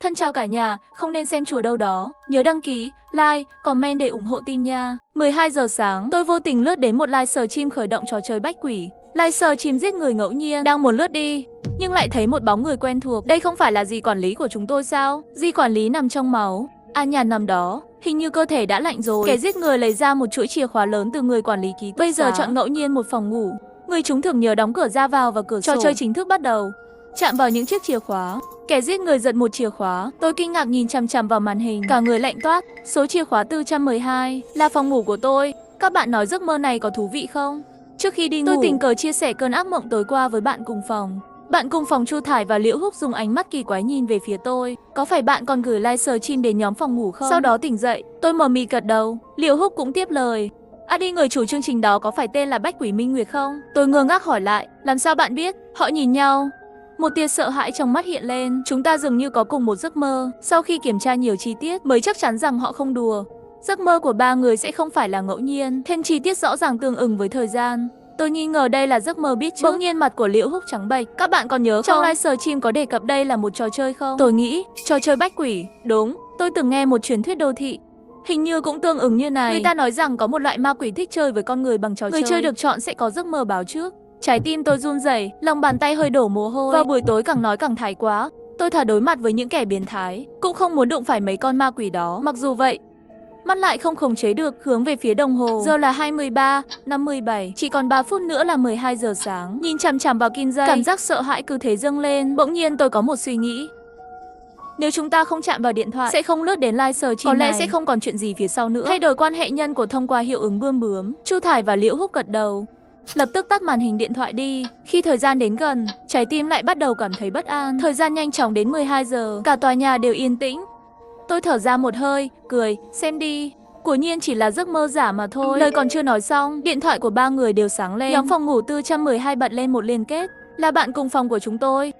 Thân chào cả nhà, không nên xem chùa đâu đó. Nhớ đăng ký, like, comment để ủng hộ team nha. 12 giờ sáng, tôi vô tình lướt đến một livestream khởi động trò chơi bách quỷ. Livestream giết người ngẫu nhiên, đang muốn lướt đi, nhưng lại thấy một bóng người quen thuộc. Đây không phải là dì quản lý của chúng tôi sao? Dì quản lý nằm trong máu. An Nhàn nằm đó, hình như cơ thể đã lạnh rồi. Kẻ giết người lấy ra một chuỗi chìa khóa lớn từ người quản lý ký túc xá. Bây giờ chọn ngẫu nhiên một phòng ngủ. Người chúng thường nhớ đóng cửa ra vào và cửa sổ. Trò chơi chính thức bắt đầu. Chạm vào những chiếc chìa khóa. Kẻ giết người giật một chìa khóa. Tôi kinh ngạc nhìn chằm chằm vào màn hình, cả người lạnh toát. Số chìa khóa 412 là phòng ngủ của tôi. Các bạn nói giấc mơ này có thú vị không? Trước khi đi ngủ, tôi tình cờ chia sẻ cơn ác mộng tối qua với bạn cùng phòng. Bạn cùng phòng Chu Thải và Liễu Húc dùng ánh mắt kỳ quái nhìn về phía tôi. Có phải bạn còn gửi livestream đến nhóm phòng ngủ không? Sau đó tỉnh dậy, tôi mờ mịt gật đầu. Liễu Húc cũng tiếp lời. Đi người chủ chương trình đó có phải tên là Bách Quỷ Minh Nguyệt không? Tôi ngơ ngác hỏi lại, làm sao bạn biết? Họ nhìn nhau. Một tia sợ hãi trong mắt hiện lên, chúng ta dường như có cùng một giấc mơ. Sau khi kiểm tra nhiều chi tiết mới chắc chắn rằng họ không đùa. Giấc mơ của ba người sẽ không phải là ngẫu nhiên, thêm chi tiết rõ ràng tương ứng với thời gian. Tôi nghi ngờ đây là giấc mơ biết trước. Bỗng nhiên mặt của Liễu Húc trắng bệch. Các bạn còn nhớ không? Trong livestream có đề cập đây là một trò chơi không? Tôi nghĩ, trò chơi bách quỷ. Đúng, tôi từng nghe một truyền thuyết đô thị. Hình như cũng tương ứng như này. Người ta nói rằng có một loại ma quỷ thích chơi với con người bằng trò chơi. Người chơi được chọn sẽ có giấc mơ báo trước. Trái tim tôi run rẩy, lòng bàn tay hơi đổ mồ hôi. Vào buổi tối càng nói càng thái quá. Tôi thà đối mặt với những kẻ biến thái, cũng không muốn đụng phải mấy con ma quỷ đó. Mặc dù vậy, mắt lại không khống chế được, hướng về phía đồng hồ. Giờ là 23:57, chỉ còn 3 phút nữa là 12 giờ sáng. Nhìn chằm chằm vào kim dây, cảm giác sợ hãi cứ thế dâng lên. Bỗng nhiên tôi có một suy nghĩ. Nếu chúng ta không chạm vào điện thoại, sẽ không lướt đến livestream này, có lẽ sẽ không còn chuyện gì phía sau nữa. Thay đổi quan hệ nhân của thông qua hiệu ứng bươm bướm. Chu Thải và Liễu Húc gật đầu. Lập tức tắt màn hình điện thoại đi. Khi thời gian đến gần, trái tim lại bắt đầu cảm thấy bất an. Thời gian nhanh chóng đến 12 giờ, cả tòa nhà đều yên tĩnh. Tôi thở ra một hơi, cười, xem đi. Quả nhiên chỉ là giấc mơ giả mà thôi. Lời còn chưa nói xong, điện thoại của ba người đều sáng lên. Nhóm phòng ngủ 412 bật lên một liên kết. Là bạn cùng phòng của chúng tôi.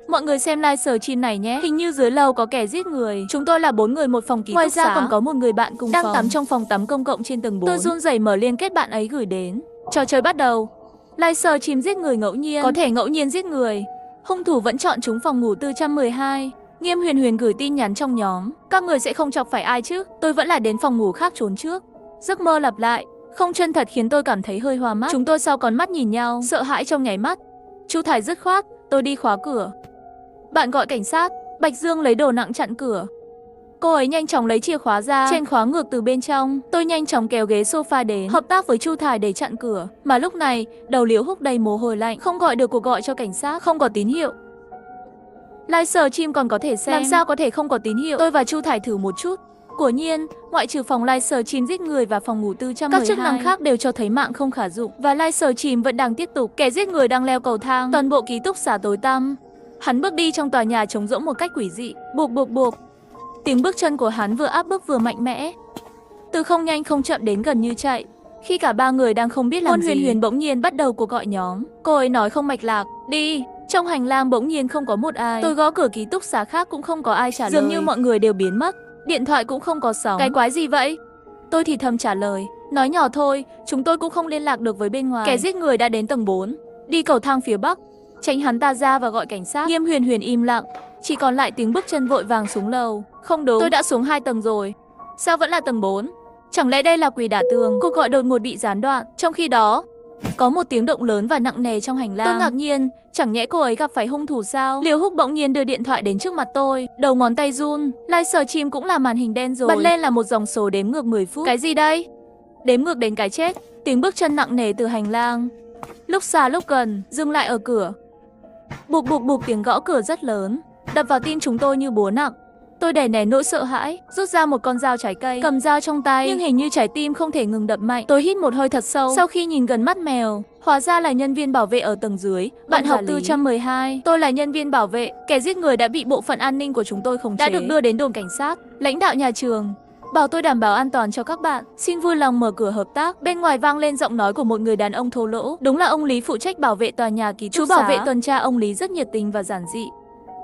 Mọi người xem livestream này nhé. Hình như dưới lầu có kẻ giết người. Chúng tôi là 4 người một phòng ký túc xá. Ngoài ra còn có một người bạn cùng đang tắm trong phòng tắm công cộng trên tầng 4. Tôi run rẩy mở liên kết bạn ấy gửi đến. Trò chơi bắt đầu. Livestream giết người ngẫu nhiên. Có thể ngẫu nhiên giết người. Hung thủ vẫn chọn chúng phòng ngủ 412. Nghiêm Huyền Huyền gửi tin nhắn trong nhóm. Các người sẽ không chọc phải ai chứ? Tôi vẫn là đến phòng ngủ khác trốn trước. Giấc mơ lặp lại. Không chân thật khiến tôi cảm thấy hơi hoa mắt. Chúng tôi sau con mắt nhìn nhau, sợ hãi trong nháy mắt. Chu Thải dứt khoát, tôi đi khóa cửa. Bạn gọi cảnh sát. Bạch Dương lấy đồ nặng chặn cửa. Cô ấy nhanh chóng lấy chìa khóa ra, chen khóa ngược từ bên trong. Tôi nhanh chóng kéo ghế sofa đến, hợp tác với Chu Thải để chặn cửa. Mà lúc này, đầu Liễu Húc đầy mồ hôi lạnh, không gọi được cuộc gọi cho cảnh sát, không có tín hiệu. Livestream còn có thể xem, làm sao có thể không có tín hiệu? Tôi và Chu Thải thử một chút. Quả nhiên, ngoại trừ phòng livestream giết người và phòng ngủ 412, các chức năng khác đều cho thấy mạng không khả dụng và livestream vẫn đang tiếp tục. Kẻ giết người đang leo cầu thang, toàn bộ ký túc xá tối tăm. Hắn bước đi trong tòa nhà trống rỗng một cách quỷ dị, buộc buộc buộc. Tiếng bước chân của hắn vừa áp bức vừa mạnh mẽ. Từ không nhanh không chậm đến gần như chạy. Khi cả ba người đang không biết làm gì, Huyền Huyền bỗng nhiên bắt đầu cuộc gọi nhóm. Cô ấy nói không mạch lạc, đi. Trong hành lang bỗng nhiên không có một ai. Tôi gõ cửa ký túc xá khác cũng không có ai trả lời. Dường như mọi người đều biến mất. Điện thoại cũng không có sóng. Cái quái gì vậy? Tôi thì thầm trả lời. Nói nhỏ thôi, chúng tôi cũng không liên lạc được với bên ngoài. Kẻ giết người đã đến tầng 4. Đi cầu thang phía bắc. Tránh hắn ta ra và gọi cảnh sát. Nghiêm Huyền Huyền im lặng. Chỉ còn lại tiếng bước chân vội vàng xuống lầu. Không đúng, tôi đã xuống 2 tầng rồi. Sao vẫn là tầng 4? Chẳng lẽ đây là quỷ đả tường? Cuộc gọi đột ngột bị gián đoạn. Trong khi đó, có một tiếng động lớn và nặng nề trong hành lang. Tôi ngạc nhiên, chẳng nhẽ cô ấy gặp phải hung thủ sao? Liễu Húc bỗng nhiên đưa điện thoại đến trước mặt tôi, đầu ngón tay run. Livestream cũng là màn hình đen rồi. Bật lên là một dòng số đếm ngược 10 phút. Cái gì đây? Đếm ngược đến cái chết. Tiếng bước chân nặng nề từ hành lang. Lúc xa lúc gần, dừng lại ở cửa. Bụp bụp bụp, tiếng gõ cửa rất lớn, đập vào tim chúng tôi như búa nặng. Tôi đè nén nỗi sợ hãi, rút ra một con dao trái cây, cầm dao trong tay, nhưng hình như trái tim không thể ngừng đập mạnh. Tôi hít một hơi thật sâu, sau khi nhìn gần mắt mèo, hóa ra là nhân viên bảo vệ ở tầng dưới, bạn học 412. Tôi là nhân viên bảo vệ, kẻ giết người đã bị bộ phận an ninh của chúng tôi khống chế, đã được đưa đến đồn cảnh sát. Lãnh đạo nhà trường bảo tôi đảm bảo an toàn cho các bạn, xin vui lòng mở cửa hợp tác. Bên ngoài vang lên giọng nói của một người đàn ông thô lỗ. Đúng là ông Lý phụ trách bảo vệ tòa nhà ký túc xá. Chú bảo vệ tuần tra ông Lý rất nhiệt tình và giản dị.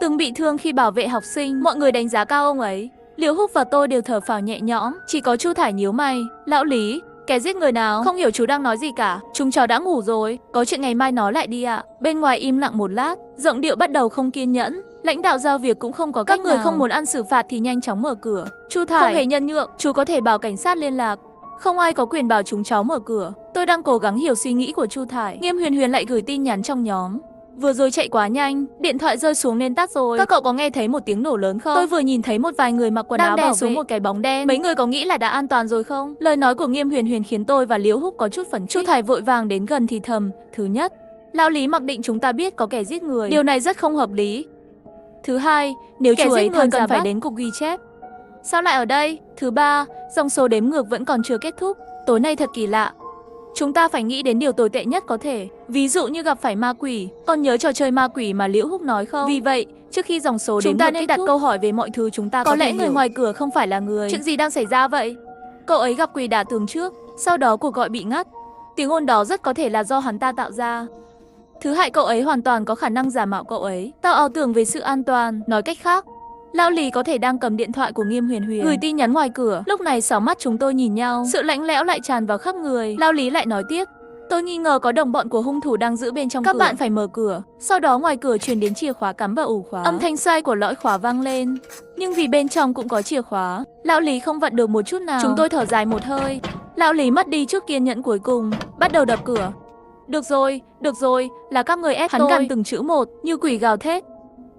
Từng bị thương khi bảo vệ học sinh, mọi người đánh giá cao ông ấy. Liễu Húc và tôi đều thở phào nhẹ nhõm, chỉ có Chu Thải nhíu mày. Lão Lý, kẻ giết người nào? Không hiểu chú đang nói gì cả. Chúng cháu đã ngủ rồi, có chuyện ngày mai nói lại đi ạ. Bên ngoài im lặng một lát, giọng điệu bắt đầu không kiên nhẫn. Lãnh đạo giao việc cũng không có cách nào. Các người không muốn ăn xử phạt thì nhanh chóng mở cửa. Chu Thải không hề nhân nhượng, chú có thể bảo cảnh sát liên lạc. Không ai có quyền bảo chúng cháu mở cửa. Tôi đang cố gắng hiểu suy nghĩ của Chu Thải. Nghiêm Huyền Huyền lại gửi tin nhắn trong nhóm. Vừa rồi chạy quá nhanh, điện thoại rơi xuống nên tắt rồi. Các cậu có nghe thấy một tiếng nổ lớn không? Tôi vừa nhìn thấy một vài người mặc quần áo đè xuống một cái bóng đen. Mấy người có nghĩ là đã an toàn rồi không? Lời nói của Nghiêm Huyền Huyền khiến tôi và Liễu Húc có chút phấn khích. Chu Thải vội vàng đến gần thì thầm. Thứ nhất, Lão Lý mặc định chúng ta biết có kẻ giết người. Điều này rất không hợp lý. Thứ hai, nếu chú ấy cần phải đến cục ghi chép. Sao lại ở đây? Thứ ba, dòng số đếm ngược vẫn còn chưa kết thúc. Tối nay thật kỳ lạ. Chúng ta phải nghĩ đến điều tồi tệ nhất có thể. Ví dụ như gặp phải ma quỷ. Con nhớ trò chơi ma quỷ mà Liễu Húc nói không? Vì vậy, trước khi dòng số đếm ngược kết thúc, chúng ta nên đặt câu hỏi về mọi thứ chúng ta có lẽ người ngoài cửa không phải là người. Chuyện gì đang xảy ra vậy? Cậu ấy gặp quỷ đả tường trước, sau đó cuộc gọi bị ngắt. Tiếng ồn đó rất có thể là do hắn ta tạo ra. Thứ hại cậu ấy hoàn toàn có khả năng giả mạo cậu ấy, tạo ảo tưởng về sự an toàn. Nói cách khác, Lão Lý có thể đang cầm điện thoại của Nghiêm Huyền Huyền gửi tin nhắn ngoài cửa. Lúc này sáu mắt chúng tôi nhìn nhau, sự lạnh lẽo lại tràn vào khắp người. Lão Lý lại nói tiếp. Tôi nghi ngờ có đồng bọn của hung thủ đang giữ bên trong cửa. Các bạn phải mở cửa. Sau đó ngoài cửa truyền đến chìa khóa cắm vào ổ khóa. Âm thanh xoay của lõi khóa vang lên. Nhưng vì bên trong cũng có chìa khóa, Lão Lý không vặn được một chút nào. Chúng tôi thở dài một hơi. Lão Lý mất đi chút kiên nhẫn cuối cùng, bắt đầu đập cửa. Được rồi, là các người ép tôi. Hắn gằn từng chữ một, như quỷ gào thét.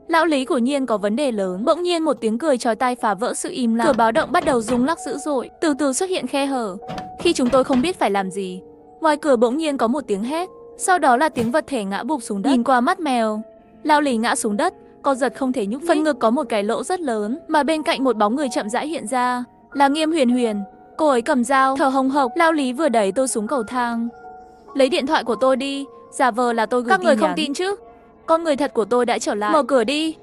Lão Lý của nhiên có vấn đề lớn. Bỗng nhiên một tiếng cười chói tai phá vỡ sự im lặng. Cửa báo động bắt đầu rung lắc dữ dội, từ từ xuất hiện khe hở. Khi chúng tôi không biết phải làm gì, ngoài cửa bỗng nhiên có một tiếng hét, sau đó là tiếng vật thể ngã bụp xuống đất. Nhìn qua mắt mèo, Lão Lý ngã xuống đất, co giật không thể nhúc nhích. Phần ngực có một cái lỗ rất lớn, mà bên cạnh một bóng người chậm rãi hiện ra, là Nghiêm Huyền Huyền. Cô ấy cầm dao, thở hồng hộc. Lão Lý vừa đẩy tôi xuống cầu thang. Lấy điện thoại của tôi đi, giả vờ là tôi gửi tin nhắn. Các người không tin chứ? Con người thật của tôi đã trở lại. Mở cửa đi.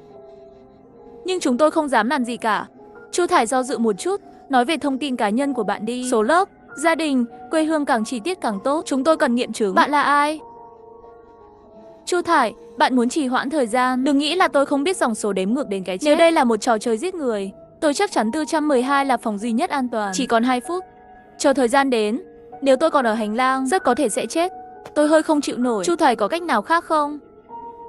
Nhưng chúng tôi không dám làm gì cả. Chu Thải do dự một chút, nói về thông tin cá nhân của bạn đi. Số lớp, gia đình, quê hương càng chi tiết càng tốt. Chúng tôi cần nghiệm chứng. Bạn là ai? Chu Thải, bạn muốn trì hoãn thời gian. Đừng nghĩ là tôi không biết dòng số đếm ngược đến cái chết. Nếu đây là một trò chơi giết người, tôi chắc chắn 412 là phòng duy nhất an toàn. Chỉ còn 2 phút. Chờ thời gian đến. Nếu tôi còn ở hành lang, rất có thể sẽ chết. Tôi hơi không chịu nổi. Chu Thải có cách nào khác không?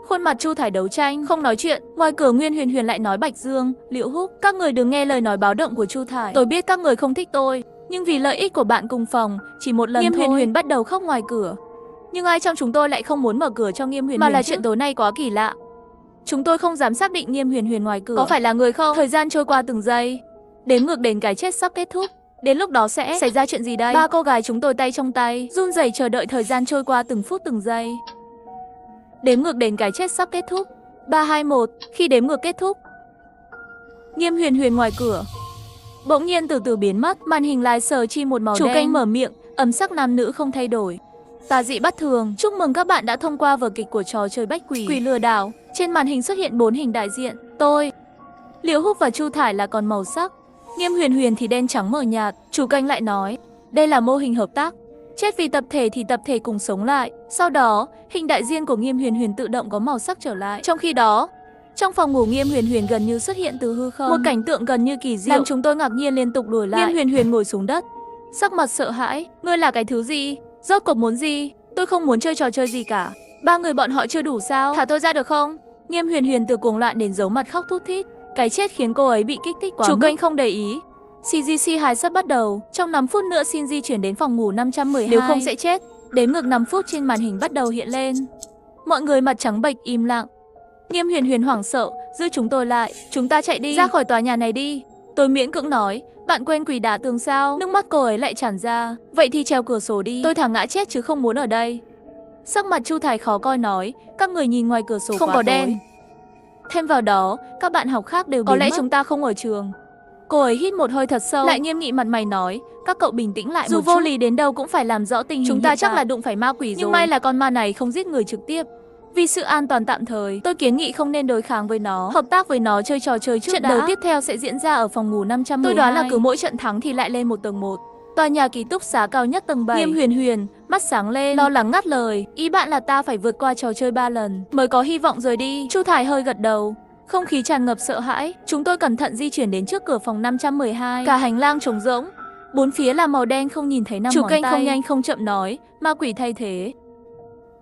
Khuôn mặt Chu Thải đấu tranh, không nói chuyện. Ngoài cửa Nguyên Huyền Huyền lại nói Bạch Dương, Liễu Húc, các người đừng nghe lời nói báo động của Chu Thải. Tôi biết các người không thích tôi, nhưng vì lợi ích của bạn cùng phòng, chỉ một lần thôi. Nghiêm Huyền Huyền bắt đầu khóc ngoài cửa. Nhưng ai trong chúng tôi lại không muốn mở cửa cho Nghiêm Huyền Huyền, mà là chuyện tối nay quá kỳ lạ. Chúng tôi không dám xác định Nghiêm Huyền Huyền ngoài cửa có phải là người không. Thời gian trôi qua từng giây, đếm ngược đến cái chết sắp kết thúc. Đến lúc đó sẽ xảy ra chuyện gì đây? Ba cô gái chúng tôi tay trong tay, run rẩy chờ đợi thời gian trôi qua từng phút từng giây. Đếm ngược đến cái chết sắp kết thúc. 3, 2, 1, khi đếm ngược kết thúc, Nghiêm Huyền Huyền ngoài cửa bỗng nhiên từ từ biến mất. Màn hình live sờ chi một màu đen. Chủ kênh mở miệng, âm sắc nam nữ không thay đổi. Tà dị bất thường. Chúc mừng các bạn đã thông qua vở kịch của trò chơi bách quỷ, quỷ lừa đảo. Trên màn hình xuất hiện 4 hình đại diện. Tôi, Liễu Húc và Chu Thải là còn màu sắc. Nghiêm Huyền Huyền thì đen trắng mờ nhạt. Chủ kênh lại nói, đây là mô hình hợp tác. Chết vì tập thể thì tập thể cùng sống lại. Sau đó, hình đại diện của Nghiêm Huyền Huyền tự động có màu sắc trở lại. Trong khi đó, trong phòng ngủ Nghiêm Huyền Huyền gần như xuất hiện từ hư không. Một cảnh tượng gần như kỳ diệu làm chúng tôi ngạc nhiên liên tục đuổi lại. Nghiêm Huyền Huyền ngồi xuống đất, sắc mặt sợ hãi. Ngươi là cái thứ gì? Rốt cuộc muốn gì? Tôi không muốn chơi trò chơi gì cả. Ba người bọn họ chưa đủ sao? Thả tôi ra được không? Nghiêm Huyền Huyền từ cuồng loạn đến giấu mặt khóc thút thít. Cái chết khiến cô ấy bị kích thích quá. Chủ kênh không để ý. CGC 2 sắp bắt đầu. Trong 5 phút nữa xin di chuyển đến phòng ngủ 512. Nếu không sẽ chết. Đếm ngược 5 phút trên màn hình bắt đầu hiện lên. Mọi người mặt trắng bệch im lặng. Nghiêm Huyền Huyền hoảng sợ, giữ chúng tôi lại. Chúng ta chạy đi, ra khỏi tòa nhà này đi. Tôi miễn cưỡng nói, bạn quên quỷ đả tường sao? Nước mắt cô ấy lại tràn ra. Vậy thì trèo cửa sổ đi. Tôi thà ngã chết chứ không muốn ở đây. Sắc mặt Chu Thải khó coi nói, các người nhìn ngoài cửa sổ không có đen. Thêm vào đó, các bạn học khác đều biến mất. Có lẽ chúng ta không ở trường. Cô ấy hít một hơi thật sâu, lại nghiêm nghị mặt mày nói, các cậu bình tĩnh lại một chút. Dù vô lý đến đâu cũng phải làm rõ tình hình. Chúng ta chắc là đụng phải ma quỷ rồi. Nhưng may là con ma này không giết người trực tiếp. Vì sự an toàn tạm thời, tôi kiến nghị không nên đối kháng với nó, hợp tác với nó chơi trò chơi trước. Trận đấu tiếp theo sẽ diễn ra ở phòng ngủ 512. Tôi đoán là cứ mỗi trận thắng thì lại lên một tầng 1. Tòa nhà ký túc xá cao nhất tầng 7. Nghiêm Huyền Huyền mắt sáng lên, lo lắng ngắt lời, ý bạn là ta phải vượt qua trò chơi 3 lần mới có hy vọng rời đi. Chu Thải hơi gật đầu. Không khí tràn ngập sợ hãi. Chúng tôi cẩn thận di chuyển đến trước cửa phòng 512. Cả hành lang trống rỗng, bốn phía là màu đen không nhìn thấy 5 ngón tay. Chủ kênh không nhanh không chậm nói, ma quỷ thay thế.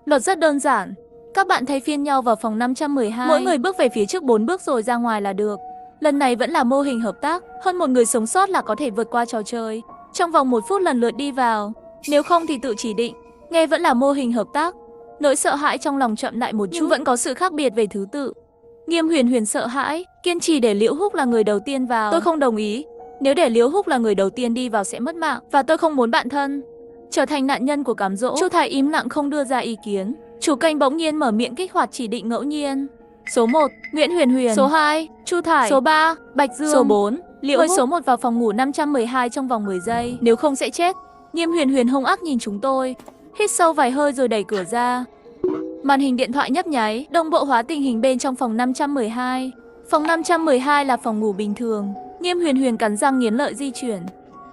Luật rất đơn giản. Các bạn thay phiên nhau vào phòng 512. Mỗi người bước về phía trước 4 bước rồi ra ngoài là được. Lần này vẫn là mô hình hợp tác, hơn một người sống sót là có thể vượt qua trò chơi. Trong vòng 1 phút lần lượt đi vào, nếu không thì tự chỉ định. Nghe vẫn là mô hình hợp tác. Nỗi sợ hãi trong lòng chậm lại một chút, nhưng vẫn có sự khác biệt về thứ tự. Nghiêm Huyền Huyền sợ hãi, kiên trì để Liễu Húc là người đầu tiên vào. Tôi không đồng ý. Nếu để Liễu Húc là người đầu tiên đi vào sẽ mất mạng, và tôi không muốn bạn thân trở thành nạn nhân của cám dỗ. Chu Thải im lặng không đưa ra ý kiến. Chủ kênh bỗng nhiên mở miệng kích hoạt chỉ định ngẫu nhiên. Số 1, Nguyễn Huyền Huyền. Số 2, Chu Thải. Số 3, Bạch Dương. Số 4, Liễu Húc. Số 1 vào phòng ngủ 512 trong vòng 10 giây. Nếu không sẽ chết. Nghiêm Huyền Huyền hung ác nhìn chúng tôi, hít sâu vài hơi rồi đẩy cửa ra. Màn hình điện thoại nhấp nháy, đồng bộ hóa tình hình bên trong phòng 512. Phòng 512 là phòng ngủ bình thường. Nghiêm Huyền Huyền cắn răng nghiến lợi di chuyển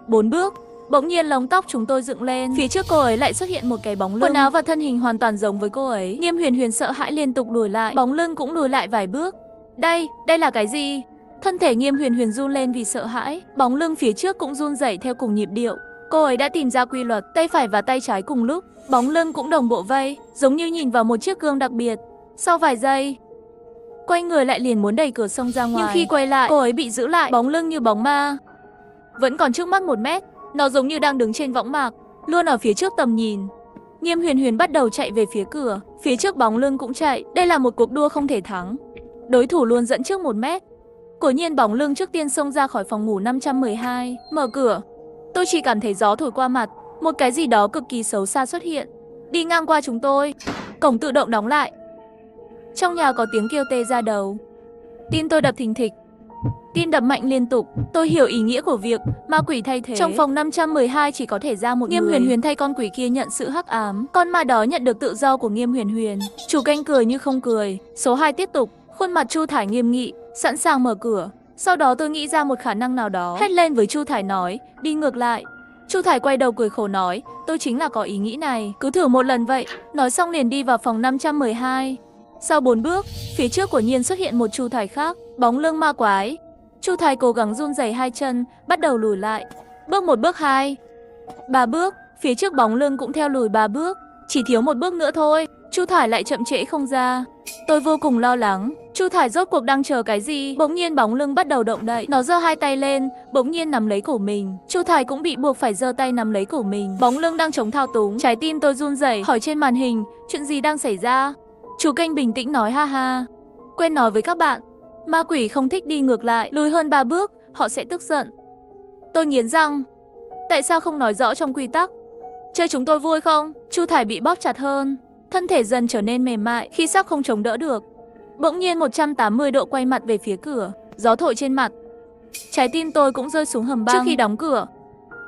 4 bước. Bỗng nhiên lông tóc chúng tôi dựng lên. Phía trước cô ấy lại xuất hiện một cái bóng lưng. Quần áo và thân hình hoàn toàn giống với cô ấy. Nghiêm Huyền Huyền sợ hãi liên tục lùi lại. Bóng lưng cũng lùi lại vài bước. Đây là cái gì? Thân thể Nghiêm Huyền Huyền run lên vì sợ hãi. Bóng lưng phía trước cũng run rẩy theo cùng nhịp điệu. Cô ấy đã tìm ra quy luật, tay phải và tay trái cùng lúc. Bóng lưng cũng đồng bộ vây, giống như nhìn vào một chiếc gương đặc biệt. Sau vài giây, quay người lại liền muốn đẩy cửa xông ra ngoài. Nhưng khi quay lại, cô ấy bị giữ lại. Bóng lưng như bóng ma, vẫn còn trước mắt 1 mét. Nó giống như đang đứng trên võng mạc, luôn ở phía trước tầm nhìn. Nghiêm Huyền Huyền bắt đầu chạy về phía cửa. Phía trước bóng lưng cũng chạy. Đây là một cuộc đua không thể thắng. Đối thủ luôn dẫn trước 1 mét. Quả nhiên bóng lưng trước tiên xông ra khỏi phòng ngủ 512. Mở cửa. Tôi chỉ cảm thấy gió thổi qua mặt. Một cái gì đó cực kỳ xấu xa xuất hiện, đi ngang qua chúng tôi. Cổng tự động đóng lại. Trong nhà có tiếng kêu tê ra đầu. Tim tôi đập thình thịch. Tim đập mạnh liên tục. Tôi hiểu ý nghĩa của việc ma quỷ thay thế. Trong phòng 512 chỉ có thể ra một người. Nghiêm Huyền Huyền thay con quỷ kia nhận sự hắc ám. Con ma đó nhận được tự do của Nghiêm Huyền Huyền. Chủ kênh cười như không cười. Số 2 tiếp tục. Khuôn mặt Chu Thải nghiêm nghị, sẵn sàng mở cửa. Sau đó tôi nghĩ ra một khả năng nào đó, hét lên với Chu Thải nói, đi ngược lại. Chu Thải quay đầu cười khổ nói, tôi chính là có ý nghĩ này, cứ thử một lần vậy. Nói xong liền đi vào phòng 512. Sau 4 bước, phía trước của Nhiên xuất hiện một Chu Thải khác, bóng lưng ma quái. Chu Thải cố gắng run rẩy hai chân, bắt đầu lùi lại. Bước 1, bước 2, 3 bước, phía trước bóng lưng cũng theo lùi 3 bước. Chỉ thiếu 1 bước nữa thôi, Chu Thải lại chậm trễ không ra. Tôi vô cùng lo lắng. Chu Thải rốt cuộc đang chờ cái gì? Bỗng nhiên bóng lưng bắt đầu động đậy. Nó giơ hai tay lên, bỗng nhiên nắm lấy cổ mình. Chu Thải cũng bị buộc phải giơ tay nắm lấy cổ mình. Bóng lưng đang chống thao túng. Trái tim tôi run rẩy, hỏi trên màn hình, chuyện gì đang xảy ra? Chủ kênh bình tĩnh nói, ha ha. Quên nói với các bạn, ma quỷ không thích đi ngược lại, lùi hơn 3 bước, họ sẽ tức giận. Tôi nghiến răng. Tại sao không nói rõ trong quy tắc? Chơi chúng tôi vui không? Chu Thải bị bóp chặt hơn, thân thể dần trở nên mềm mại khi sắp không chống đỡ được. Bỗng nhiên 180 độ quay mặt về phía cửa, gió thổi trên mặt. Trái tim tôi cũng rơi xuống hầm băng. Trước khi đóng cửa,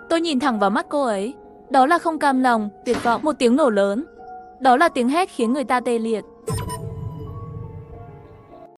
tôi nhìn thẳng vào mắt cô ấy. Đó là không cam lòng, tuyệt vọng, một tiếng nổ lớn. Đó là tiếng hét khiến người ta tê liệt.